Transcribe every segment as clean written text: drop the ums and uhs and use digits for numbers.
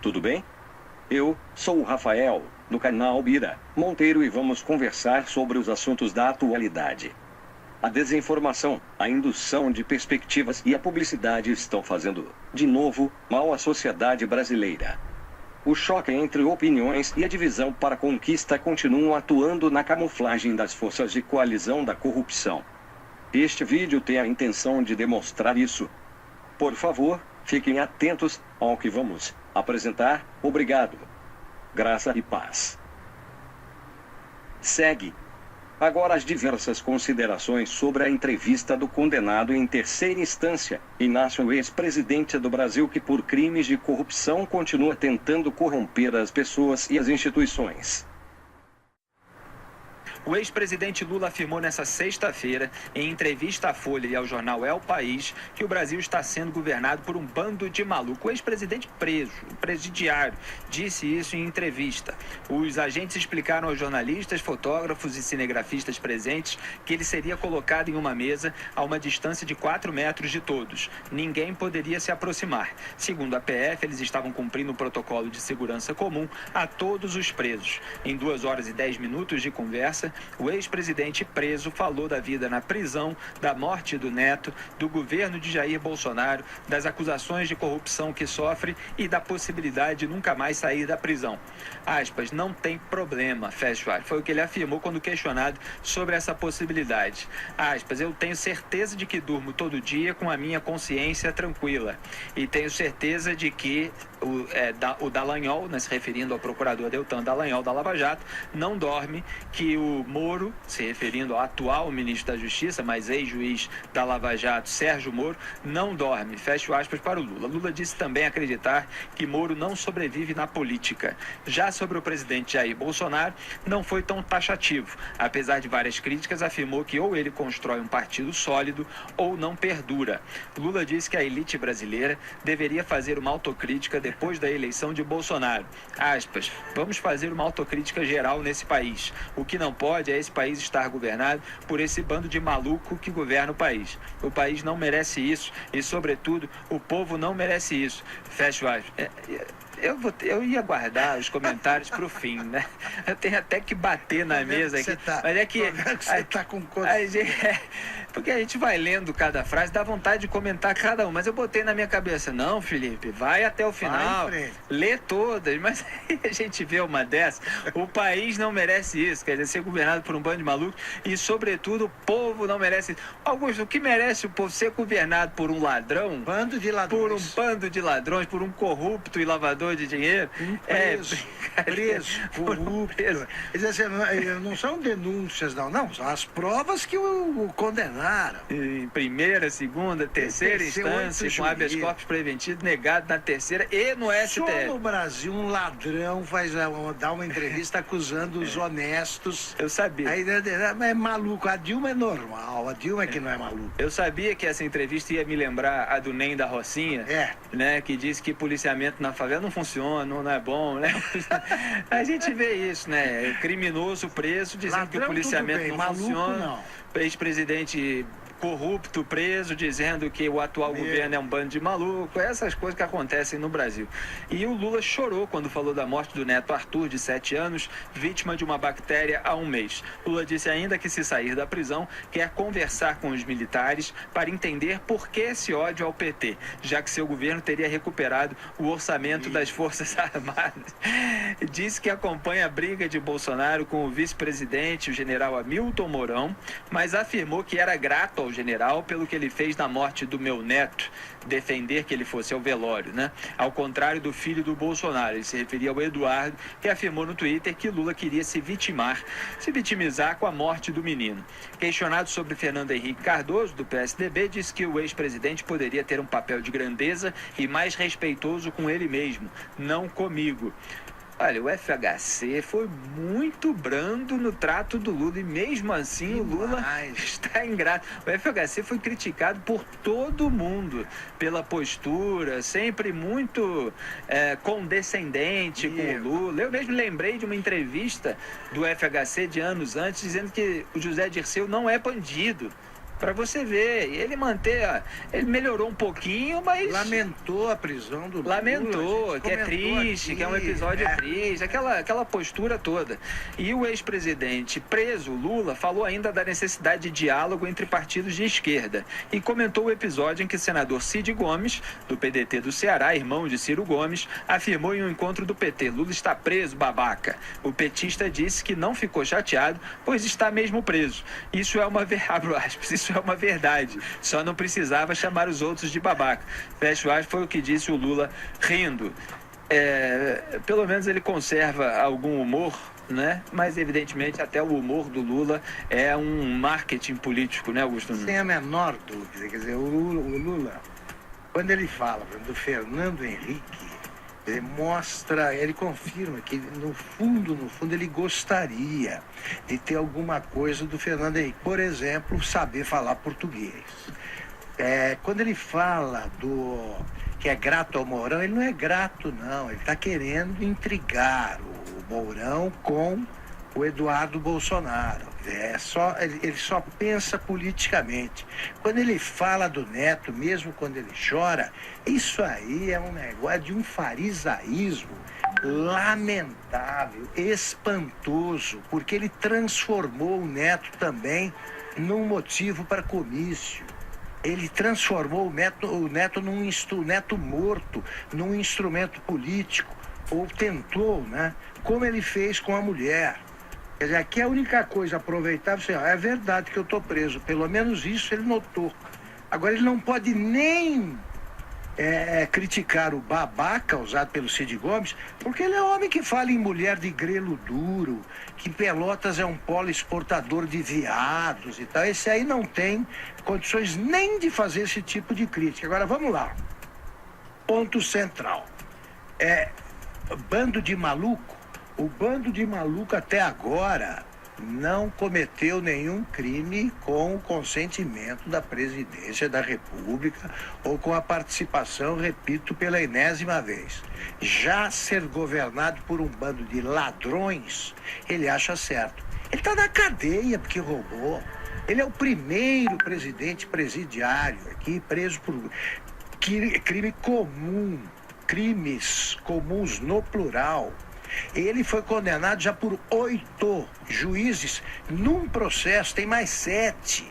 tudo bem? Eu sou o Rafael, do canal Bira Monteiro, e vamos conversar sobre os assuntos da atualidade. A desinformação, a indução de perspectivas e a publicidade estão fazendo, de novo, mal à sociedade brasileira. O choque entre opiniões e a divisão para a conquista continuam atuando na camuflagem das forças de coalizão da corrupção. Este vídeo tem a intenção de demonstrar isso. Por favor, fiquem atentos ao que vamos apresentar. Obrigado. Graça e paz. Segue. Agora as diversas considerações sobre a entrevista do condenado em terceira instância, Inácio, ex-presidente do Brasil, que por crimes de corrupção continua tentando corromper as pessoas e as instituições. O ex-presidente Lula afirmou nesta sexta-feira, em entrevista à Folha e ao jornal El País, que o Brasil está sendo governado por um bando de maluco. O ex-presidente preso, o presidiário, disse isso em entrevista. Os agentes explicaram aos jornalistas, fotógrafos e cinegrafistas presentes que ele seria colocado em uma mesa a uma distância de 4 metros de todos. Ninguém poderia se aproximar. Segundo a PF, eles estavam cumprindo o protocolo de segurança comum a todos os presos. Em 2 horas e 10 minutos de conversa, o ex-presidente preso falou da vida na prisão, da morte do neto, do governo de Jair Bolsonaro, das acusações de corrupção que sofre e da possibilidade de nunca mais sair da prisão. Aspas, não tem problema, fecha aspas. Foi o que ele afirmou quando questionado sobre essa possibilidade. Aspas, eu tenho certeza de que durmo todo dia com a minha consciência tranquila. E tenho certeza de que o Dallagnol, né, se referindo ao procurador Deltan Dallagnol da Lava Jato, não dorme, que o Moro, se referindo ao atual ministro da Justiça, mas ex-juiz da Lava Jato, Sérgio Moro, não dorme, fecho aspas para o Lula. Lula disse também acreditar que Moro não sobrevive na política. Já sobre o presidente Jair Bolsonaro, não foi tão taxativo. Apesar de várias críticas, afirmou que ou ele constrói um partido sólido ou não perdura. Lula disse que a elite brasileira deveria fazer uma autocrítica depois da eleição de Bolsonaro. Aspas, vamos fazer uma autocrítica geral nesse país. O que não pode é esse país estar governado por esse bando de maluco que governa o país. O país não merece isso e, sobretudo, o povo não merece isso. Fecho aspas. Eu ia guardar os comentários para o fim, né? Eu tenho até que bater na mesa aqui. Mas é que você tá com porque a gente vai lendo cada frase, dá vontade de comentar cada um. Mas eu botei na minha cabeça, não, Felipe, vai até o final, lê todas. Mas aí a gente vê uma dessa, o país não merece isso, quer dizer, ser governado por um bando de malucos e, sobretudo, o povo não merece isso. Augusto, o que merece o povo ser governado por um ladrão? Bando de ladrões. Por um bando de ladrões, por um corrupto e lavador de dinheiro? Preso, corrupto. Quer dizer, não são denúncias, não, são as provas que o condenaram. Em primeira, segunda, terceira instância, com habeas corpus preventivo negado na terceira e no STF. Só no Brasil um ladrão dá uma entrevista acusando os honestos. Eu sabia. Aí é maluco, a Dilma é normal, a Dilma é que não é maluco. Eu sabia que essa entrevista ia me lembrar a do Nem da Rocinha, né, que disse que policiamento na favela não funciona, não é bom, né? A gente vê isso, né? Criminoso preso dizendo ladrão, que o policiamento não maluco, funciona. Não. Ex-presidente corrupto preso dizendo que o atual governo é um bando de maluco, essas coisas que acontecem no Brasil. E o Lula chorou quando falou da morte do neto Arthur, de 7 anos, vítima de uma bactéria há 1 mês. Lula disse ainda que, se sair da prisão, quer conversar com os militares para entender por que esse ódio ao PT, já que seu governo teria recuperado o orçamento das Forças Armadas. Disse que acompanha a briga de Bolsonaro com o vice-presidente, o general Hamilton Mourão, mas afirmou que era grato ao general pelo que ele fez na morte do meu neto, defender que ele fosse ao velório, né? Ao contrário do filho do Bolsonaro, ele se referia ao Eduardo, que afirmou no Twitter que Lula queria se vitimizar com a morte do menino. Questionado sobre Fernando Henrique Cardoso, do PSDB, disse que o ex-presidente poderia ter um papel de grandeza e mais respeitoso com ele mesmo, não comigo. Olha, o FHC foi muito brando no trato do Lula e mesmo assim o Lula está ingrato. O FHC foi criticado por todo mundo pela postura, sempre muito condescendente com o Lula. Eu mesmo lembrei de uma entrevista do FHC de anos antes dizendo que o José Dirceu não é bandido. Para você ver, ele ele melhorou um pouquinho, mas... Lamentou a prisão do Lula. Lamentou, que é triste, aqui, que é um episódio triste, aquela postura toda. E o ex-presidente preso, Lula, falou ainda da necessidade de diálogo entre partidos de esquerda e comentou o episódio em que o senador Cid Gomes, do PDT do Ceará, irmão de Ciro Gomes, afirmou em um encontro do PT: Lula está preso, babaca. O petista disse que não ficou chateado, pois está mesmo preso. Isso é uma verdade. Só não precisava chamar os outros de babaca. Fecho aspas, foi o que disse o Lula rindo. Pelo menos ele conserva algum humor, né? Mas evidentemente até o humor do Lula é um marketing político, né, Augusto Nunes? Sem a menor dúvida. Quer dizer, o Lula, quando ele fala do Fernando Henrique, ele confirma que no fundo ele gostaria de ter alguma coisa do Fernando Henrique. Por exemplo, saber falar português. Quando ele fala que é grato ao Mourão, ele não é grato, não. Ele está querendo intrigar o Mourão com o Eduardo Bolsonaro. Ele só pensa politicamente. Quando ele fala do Neto, mesmo quando ele chora, isso aí é um negócio de um farisaísmo lamentável, espantoso, porque ele transformou o Neto também num motivo para comício. Ele transformou o Neto Neto morto, num instrumento político, ou tentou, né? Como ele fez com a mulher. Quer dizer, aqui a única coisa aproveitável é verdade que eu estou preso. Pelo menos isso ele notou. Agora, ele não pode nem criticar o babaca usado pelo Cid Gomes, porque ele é homem que fala em mulher de grelo duro, que Pelotas é um polo exportador de viados e tal. Esse aí não tem condições nem de fazer esse tipo de crítica. Agora, vamos lá. Ponto central. Bando de maluco. O bando de maluco até agora não cometeu nenhum crime com o consentimento da presidência da República ou com a participação, repito, pela enésima vez. Já ser governado por um bando de ladrões, ele acha certo. Ele está na cadeia porque roubou. Ele é o primeiro presidente presidiário aqui preso por crime comum, crimes comuns no plural. Ele foi condenado já por 8 juízes num processo, tem mais 7,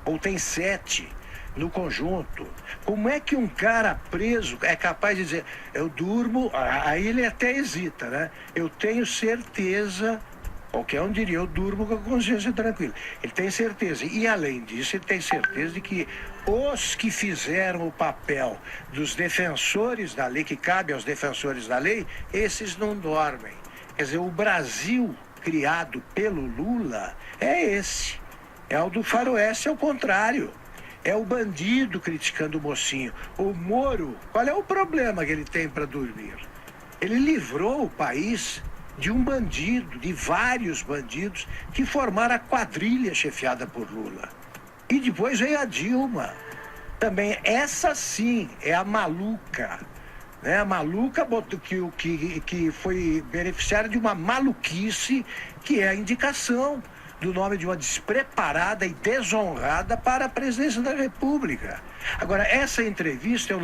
ou tem 7 no conjunto. Como é que um cara preso é capaz de dizer, eu durmo, aí ele até hesita, né? Eu tenho certeza, qualquer um diria, eu durmo com a consciência tranquila. Ele tem certeza, e além disso, ele tem certeza de que os que fizeram o papel dos defensores da lei, que cabe aos defensores da lei, esses não dormem. Quer dizer, o Brasil criado pelo Lula é esse. É o do faroeste, é o contrário. É o bandido criticando o mocinho. O Moro, qual é o problema que ele tem para dormir? Ele livrou o país de um bandido, de vários bandidos que formaram a quadrilha chefiada por Lula. E depois veio a Dilma. Também, essa sim é a maluca. Né? A maluca que foi beneficiária de uma maluquice, que é a indicação do nome de uma despreparada e desonrada para a presidência da República. Agora, essa entrevista eu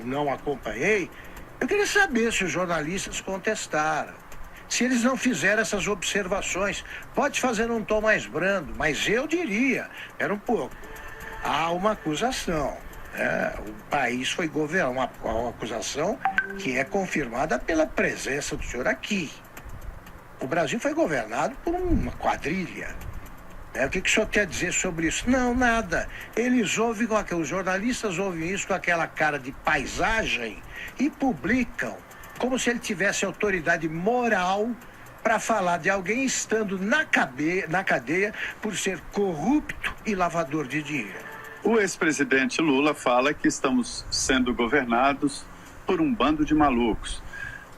não acompanhei. Eu queria saber se os jornalistas contestaram. Se eles não fizeram essas observações, pode fazer num tom mais brando, mas eu diria, espera um pouco, há uma acusação. O país foi governado, uma acusação que é confirmada pela presença do senhor aqui. O Brasil foi governado por uma quadrilha. O que o senhor quer dizer sobre isso? Não, nada. Os jornalistas ouvem isso com aquela cara de paisagem e publicam como se ele tivesse autoridade moral para falar de alguém estando na cadeia por ser corrupto e lavador de dinheiro. O ex-presidente Lula fala que estamos sendo governados por um bando de malucos.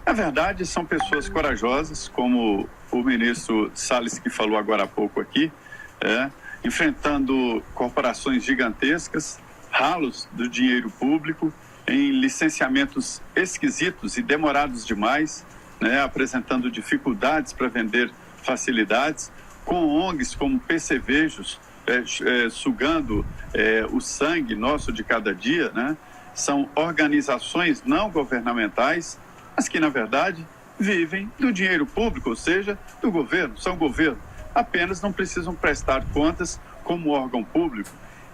Na verdade, são pessoas corajosas, como o ministro Salles, que falou agora há pouco aqui, enfrentando corporações gigantescas, ralos do dinheiro público, em licenciamentos esquisitos e demorados demais, apresentando dificuldades para vender facilidades, com ONGs como Percevejos, sugando o sangue nosso de cada dia, né? São organizações não governamentais, mas que, na verdade, vivem do dinheiro público, ou seja, do governo, são governo. Apenas não precisam prestar contas como órgão público.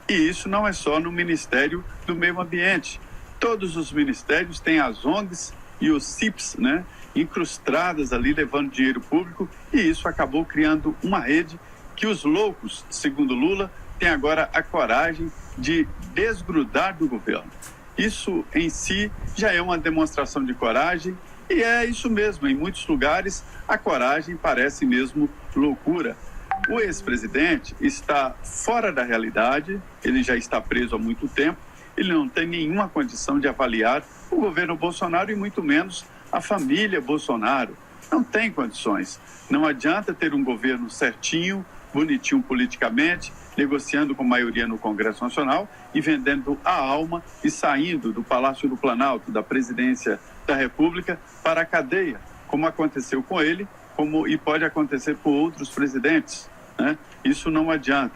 E isso não é só no Ministério do Meio Ambiente. Todos os ministérios têm as ONGs e os CIPs, né, incrustadas ali, levando dinheiro público, e isso acabou criando uma rede que os loucos, segundo Lula, têm agora a coragem de desgrudar do governo. Isso em si já é uma demonstração de coragem, e é isso mesmo, em muitos lugares a coragem parece mesmo loucura. O ex-presidente está fora da realidade, ele já está preso há muito tempo, ele não tem nenhuma condição de avaliar o governo Bolsonaro e muito menos a família Bolsonaro. Não tem condições. Não adianta ter um governo certinho, bonitinho politicamente, negociando com maioria no Congresso Nacional e vendendo a alma e saindo do Palácio do Planalto, da presidência da República, para a cadeia, como aconteceu com ele, e pode acontecer com outros presidentes, né? Isso não adianta.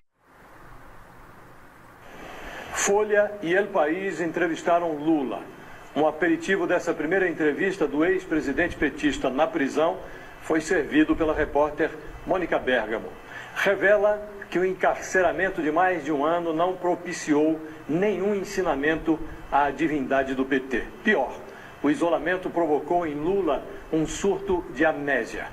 Folha e El País entrevistaram Lula. Um aperitivo dessa primeira entrevista do ex-presidente petista na prisão foi servido pela repórter Mônica Bergamo. Revela que o encarceramento de mais de um ano não propiciou nenhum ensinamento à divindade do PT. Pior, o isolamento provocou em Lula um surto de amnésia.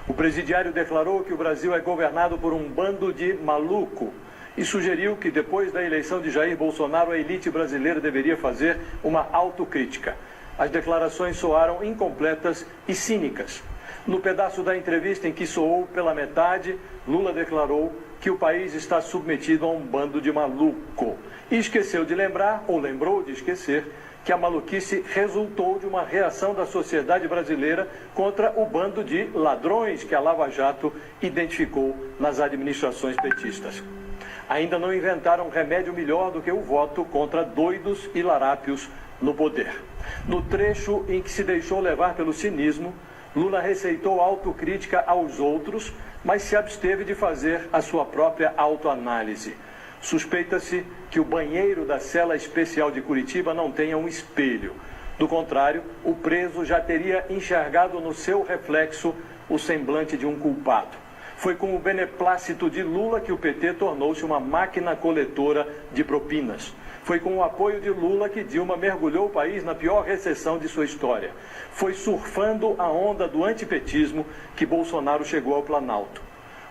O presidiário declarou que o Brasil é governado por um bando de maluco e sugeriu que depois da eleição de Jair Bolsonaro a elite brasileira deveria fazer uma autocrítica. As declarações soaram incompletas e cínicas. No pedaço da entrevista em que soou pela metade, Lula declarou que o país está submetido a um bando de maluco. E esqueceu de lembrar, ou lembrou de esquecer, que a maluquice resultou de uma reação da sociedade brasileira contra o bando de ladrões que a Lava Jato identificou nas administrações petistas. Ainda não inventaram remédio melhor do que o voto contra doidos e larápios no poder. No trecho em que se deixou levar pelo cinismo, Lula receitou autocrítica aos outros, mas se absteve de fazer a sua própria autoanálise. Suspeita-se que o banheiro da cela especial de Curitiba não tenha um espelho. Do contrário, o preso já teria enxergado no seu reflexo o semblante de um culpado. Foi com o beneplácito de Lula que o PT tornou-se uma máquina coletora de propinas. Foi com o apoio de Lula que Dilma mergulhou o país na pior recessão de sua história. Foi surfando a onda do antipetismo que Bolsonaro chegou ao Planalto.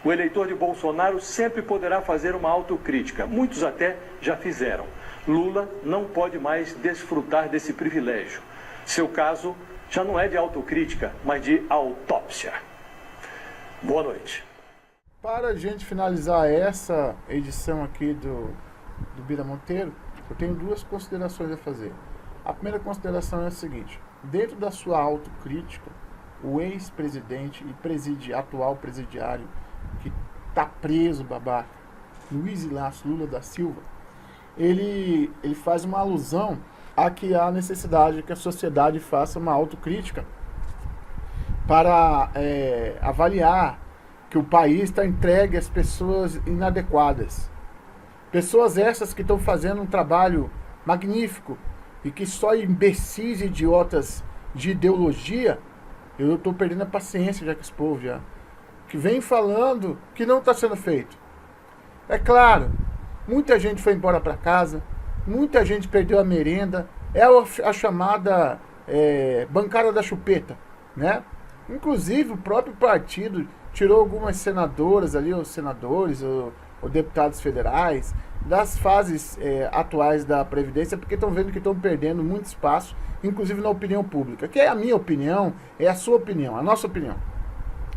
O eleitor de Bolsonaro sempre poderá fazer uma autocrítica. Muitos até já fizeram. Lula não pode mais desfrutar desse privilégio. Seu caso já não é de autocrítica, mas de autópsia. Boa noite. Para a gente finalizar essa edição aqui do Bira Monteiro, eu tenho duas considerações a fazer. A primeira consideração é a seguinte: dentro da sua autocrítica, o ex-presidente e atual presidiário que está preso, babaca, Luiz Inácio Lula da Silva, ele faz uma alusão a que há necessidade que a sociedade faça uma autocrítica para avaliar que o país está entregue às pessoas inadequadas. Pessoas essas que estão fazendo um trabalho magnífico e que só imbecis e idiotas de ideologia, eu estou perdendo a paciência já com esse povo já, que vem falando que não está sendo feito. É claro, muita gente foi embora para casa, muita gente perdeu a merenda, é a chamada bancada da chupeta, né? Inclusive o próprio partido tirou algumas senadoras ali, os senadores, ou deputados federais, das fases atuais da Previdência, porque estão vendo que estão perdendo muito espaço, inclusive na opinião pública, que é a minha opinião, é a sua opinião, a nossa opinião.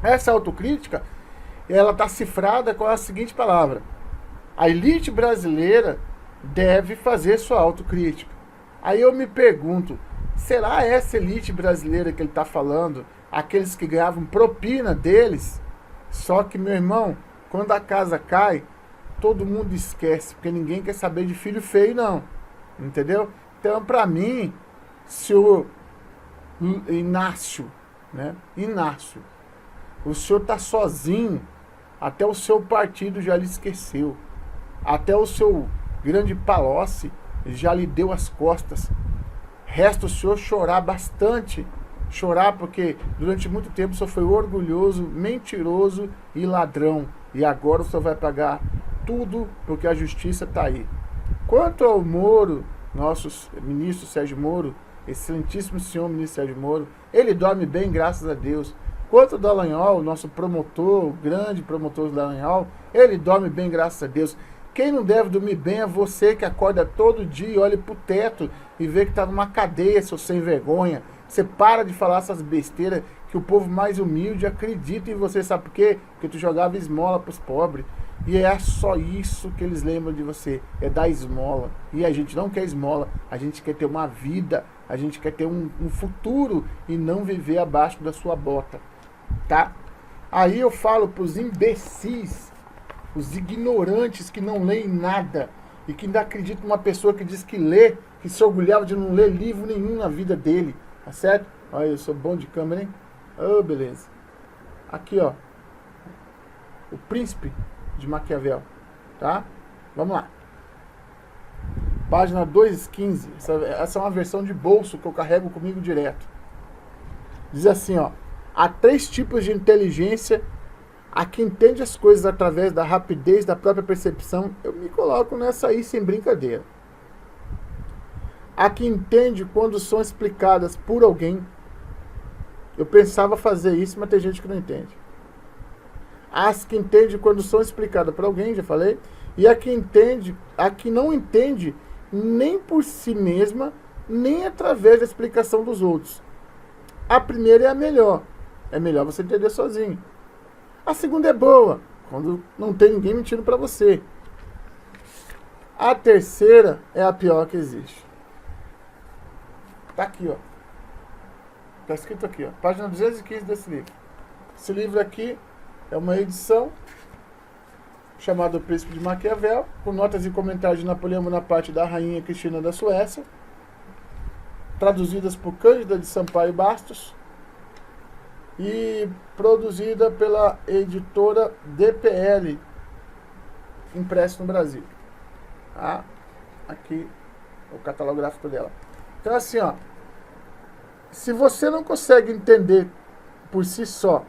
Essa autocrítica, ela está cifrada com a seguinte palavra: a elite brasileira deve fazer sua autocrítica. Aí eu me pergunto, será essa elite brasileira que ele está falando, aqueles que ganhavam propina deles? Só que, meu irmão, quando a casa cai, todo mundo esquece, porque ninguém quer saber de filho feio, não. Entendeu? Então, para mim, senhor Inácio, né? Inácio, o senhor está sozinho, até o seu partido já lhe esqueceu. Até o seu grande Palocci já lhe deu as costas. Resta o senhor chorar bastante. Chorar porque durante muito tempo o senhor foi orgulhoso, mentiroso e ladrão. E agora o senhor vai pagar tudo porque a justiça está aí. Quanto ao Moro, nosso ministro Sérgio Moro, excelentíssimo senhor ministro Sérgio Moro, ele dorme bem, graças a Deus. Quanto ao Dallagnol, nosso promotor, o grande promotor do Dallagnol, ele dorme bem, graças a Deus. Quem não deve dormir bem é você que acorda todo dia e olha pro teto e vê que tá numa cadeia, seu sem vergonha. Você para de falar essas besteiras que o povo mais humilde acredita em você. Sabe por quê? Porque tu jogava esmola pros pobres. E é só isso que eles lembram de você. É dar esmola. E a gente não quer esmola. A gente quer ter uma vida. A gente quer ter um futuro e não viver abaixo da sua bota. Tá? Aí eu falo pros imbecis, os ignorantes que não leem nada e que ainda acreditam numa pessoa que diz que lê, que se orgulhava de não ler livro nenhum na vida dele. Tá certo? Olha, eu sou bom de câmera, hein? Oh, beleza. Aqui, ó. O Príncipe de Maquiavel. Tá? Vamos lá. Página 215. Essa é uma versão de bolso que eu carrego comigo direto. Diz assim, ó. Há 3 tipos de inteligência. A que entende as coisas através da rapidez da própria percepção. Eu me coloco nessa aí sem brincadeira. A que entende quando são explicadas por alguém. Eu pensava fazer isso, mas tem gente que não entende. As que entende quando são explicadas por alguém, já falei. E a que não entende nem por si mesma, nem através da explicação dos outros. A primeira é a melhor. É melhor você entender sozinho. A segunda é boa, quando não tem ninguém mentindo para você. A terceira é a pior que existe. Tá aqui, ó. Tá escrito aqui, ó. Página 215 desse livro. Esse livro aqui é uma edição chamada O Príncipe de Maquiavel, com notas e comentários de Napoleão Bonaparte e da Rainha Cristina da Suécia, traduzidas por Cândida de Sampaio Bastos e produzida pela editora DPL, impresso no Brasil. Tá? Aqui o catálogo gráfico dela. Então assim, ó, se você não consegue entender por si só,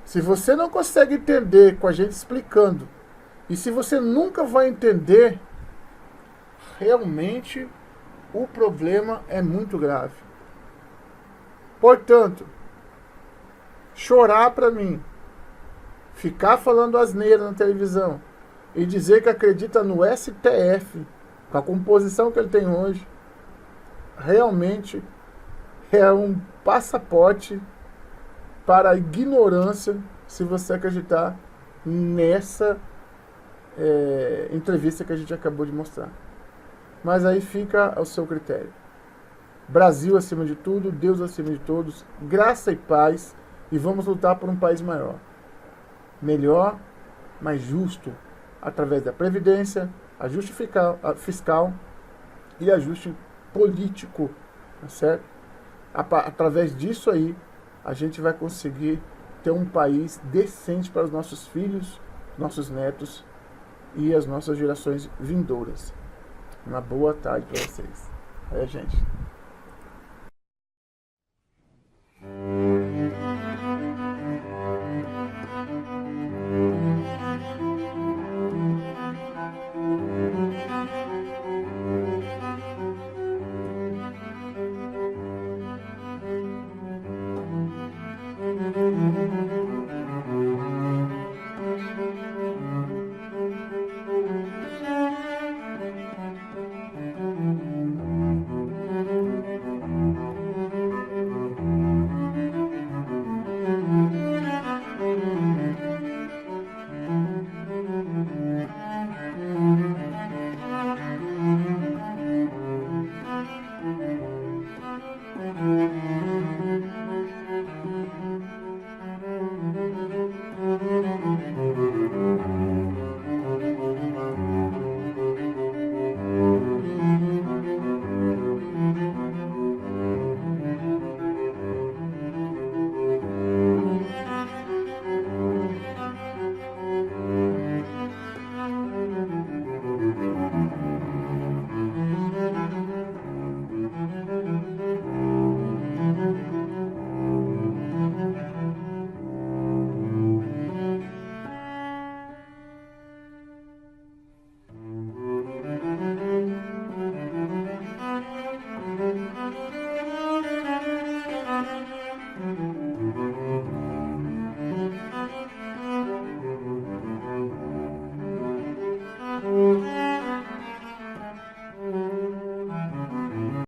se você não consegue entender com a gente explicando, e se você nunca vai entender, realmente o problema é muito grave. Portanto, chorar para mim, ficar falando asneira na televisão e dizer que acredita no STF, com a composição que ele tem hoje, realmente é um passaporte para a ignorância se você acreditar nessa entrevista que a gente acabou de mostrar. Mas aí fica ao seu critério. Brasil acima de tudo, Deus acima de todos, graça e paz, e vamos lutar por um país maior. Melhor, mais justo, através da Previdência, ajuste fiscal e ajuste político, tá certo? Através disso aí, a gente vai conseguir ter um país decente para os nossos filhos, nossos netos e as nossas gerações vindouras. Uma boa tarde para vocês. Aí, gente.